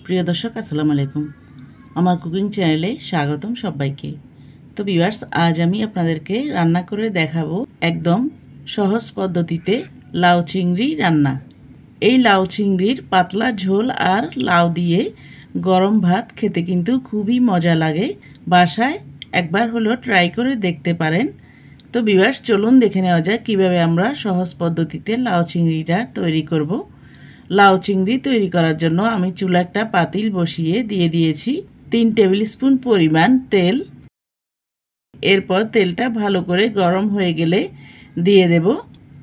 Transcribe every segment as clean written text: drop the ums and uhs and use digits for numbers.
প্রিয় দর্শক আসসালামু আলাইকুম। আমার কুকিং চ্যানেলে স্বাগতম সবাইকে। তো ভিউয়ার্স, আজ আমি আপনাদেরকে রান্না করে দেখাবো একদম সহজ পদ্ধতিতে লাউ চিংড়ি রান্না। এই লাউ চিংড়ির পাতলা ঝোল আর লাউ দিয়ে গরম ভাত খেতে কিন্তু খুবই মজা লাগে। বাসায় একবার হলো ট্রাই করে দেখতে পারেন। তো ভিউয়ার্স, চলুন দেখে নেওয়া যাক কীভাবে আমরা সহজ পদ্ধতিতে লাউ চিংড়িটা তৈরি করব। লাউ চিংড়ি তৈরি করার জন্য আমি চুলা একটা পাতিল বসিয়ে দিয়ে দিয়েছি 3 টেবিল স্পুন পরিমাণ তেল। এরপর তেলটা ভালো করে গরম হয়ে গেলে দিয়ে দেব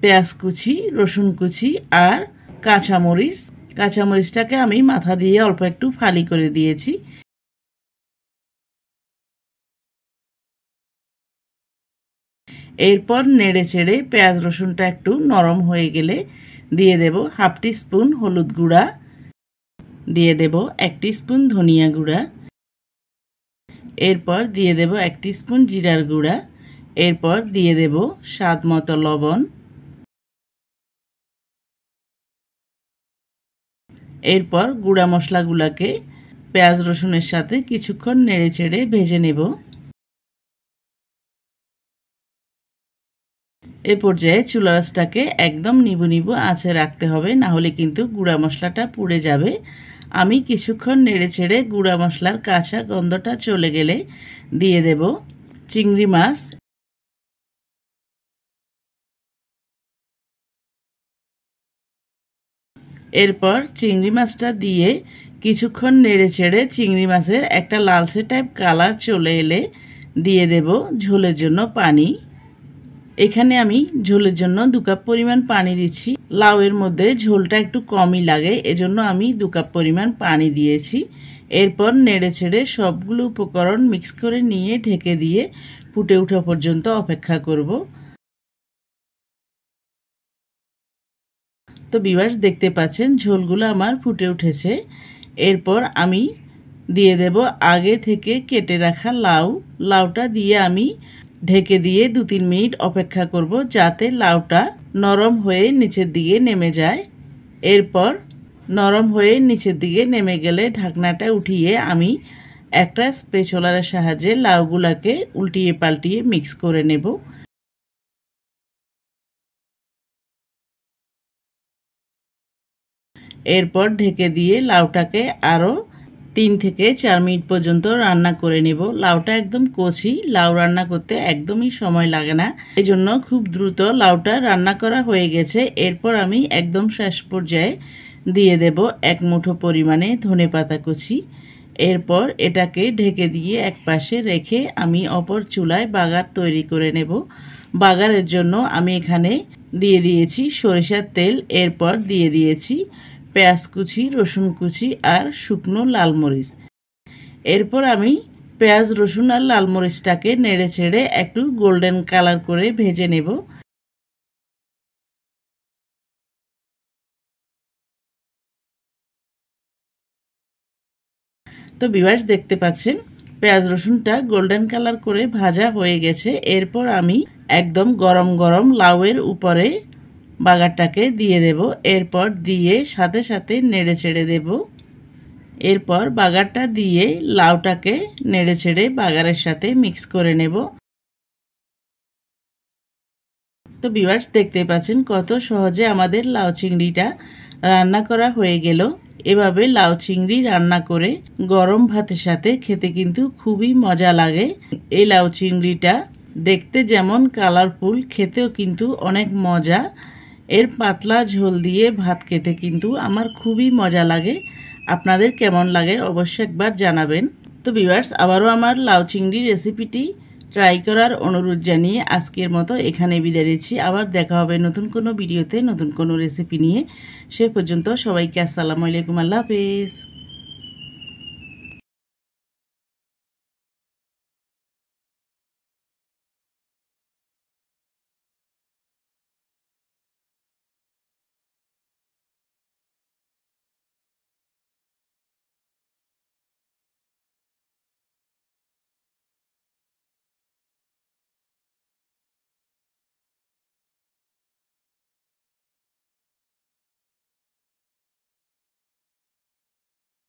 পেঁয়াজ কুচি, রসুন কুচি আর কাঁচামরিচ। কাঁচামরিচটাকে আমি মাথা দিয়ে অল্প একটু ফালি করে দিয়েছি। এরপর নেড়ে চেড়ে পেঁয়াজ রসুনটা একটু নরম হয়ে গেলে দিয়ে দেব হাফ টি স্পুন হলুদ গুঁড়া, দিয়ে দেব 1 টিস্পুন ধনিয়া গুঁড়া, এরপর দিয়ে দেব 1 টিস্পুন জিরার গুঁড়া, এরপর দিয়ে দেব স্বাদ মতো লবণ। এরপর গুঁড়া মশলাগুলোকে পেঁয়াজ রসুনের সাথে কিছুক্ষণ নেড়ে চেড়ে ভেজে নেব। এ পর্যায়ে চুলা আঁচটাকে একদম নিবু নিবু আঁচে রাখতে হবে, না হলে কিন্তু গুঁড়া মশলাটা পুড়ে যাবে। আমি কিছুক্ষণ নেড়ে ছেড়ে গুঁড়া মশলার কাঁচা গন্ধটা চলে গেলে দিয়ে দেব চিংড়ি মাছ। এরপর চিংড়ি মাছটা দিয়ে কিছুক্ষণ নেড়ে ছেড়ে চিংড়ি মাছের একটা লালচে টাইপ কালার চলে এলে দিয়ে দেব ঝোলের জন্য পানি। এখানে আমি ঝোলের জন্য 2 কাপ পরিমাণ পানি দিচ্ছি। লাউয়ের মধ্যে ঝোলটা একটু কমই লাগে, এজন্য আমি 2 কাপ পরিমাণ পানি দিয়েছি। এরপর নেড়ে ছেড়ে সবগুলো উপকরণ মিক্স করে নিয়ে ঢেকে দিয়ে ফুটে ওঠা পর্যন্ত অপেক্ষা করব। তো ভিউয়ার্স, দেখতে পাচ্ছেন ঝোলগুলো আমার ফুটে উঠেছে। এরপর আমি দিয়ে দেব আগে থেকে কেটে রাখা লাউটা দিয়ে আমি ঢেকে দিয়ে 2-3 মিনিট অপেক্ষা করব, যাতে লাউটা নরম হয়ে নিচের দিকে নেমে যায়। এরপর নরম হয়ে নিচের দিকে নেমে গেলে ঢাকনাটা উঠিয়ে আমি একটা স্প্যাচুলারের সাহায্যে লাউগুলোকে উল্টিয়ে পাল্টিয়ে মিক্স করে নেব। এরপর ঢেকে দিয়ে লাউটাকে আরও 3 থেকে 4 মিনিট পর্যন্ত রান্না করে নেব। লাউটা একদম কচি, লাউ রান্না করতে একদমই সময় লাগে না, এজন্য খুব দ্রুত লাউটা রান্না করা হয়ে গেছে। এরপর আমি একদম শেষ পর্যায়ে দিয়ে দেব 1 মুঠো পরিমাণে ধনেপাতা কুচি। এরপর এটাকে ঢেকে দিয়ে এক পাশে রেখে আমি অপর চুলায় বাগার তৈরি করে নেব। বাগারের জন্য আমি এখানে দিয়ে দিয়েছি সরিষার তেল, এরপর দিয়ে দিয়েছি পেঁয়াজ কুচি, রসুন কুচি আর শুকনো লাল মরিচ। এরপর আমি পেঁয়াজ রসুন আর লাল মরিচটাকে নেড়ে ছেড়ে একটু গোল্ডেন কালার করে ভেজে নেব। তো ভিউয়ার্স, দেখতে পাচ্ছেন পেঁয়াজ রসুনটা গোল্ডেন কালার করে ভাজা হয়ে গেছে। এরপর আমি একদম গরম গরম লাউয়ের উপরে বাগারটাকে দিয়ে দেব। এরপর দিয়ে সাথে সাথে নেড়ে ছেড়ে দেব। এরপর বাগারটা দিয়ে লাউটাকে নেড়ে ছেড়ে বাগারের সাথে মিক্স করে নেব। তো ভিউয়ার্স, দেখতে পাচ্ছেন কত সহজে আমাদের লাউ চিংড়িটা রান্না করা হয়ে গেল। এভাবে লাউ চিংড়ি রান্না করে গরম ভাতের সাথে খেতে কিন্তু খুবই মজা লাগে। এই লাউ চিংড়িটা দেখতে যেমন কালারফুল, খেতেও কিন্তু অনেক মজা। এর পাতলা ঝোল দিয়ে ভাত খেতে কিন্তু আমার খুবই মজা লাগে। আপনাদের কেমন লাগে অবশ্যই একবার জানাবেন। তো ভিউয়ার্স, আবারও আমার লাউ চিংড়ি রেসিপিটি ট্রাই করার অনুরোধ জানিয়ে আজকের মতো এখানে বিদায় নিচ্ছি। আবার দেখা হবে নতুন কোনো ভিডিওতে নতুন কোনো রেসিপি নিয়ে। সে পর্যন্ত সবাইকে আসসালামু আলাইকুম, আল্লাহ হাফেজ।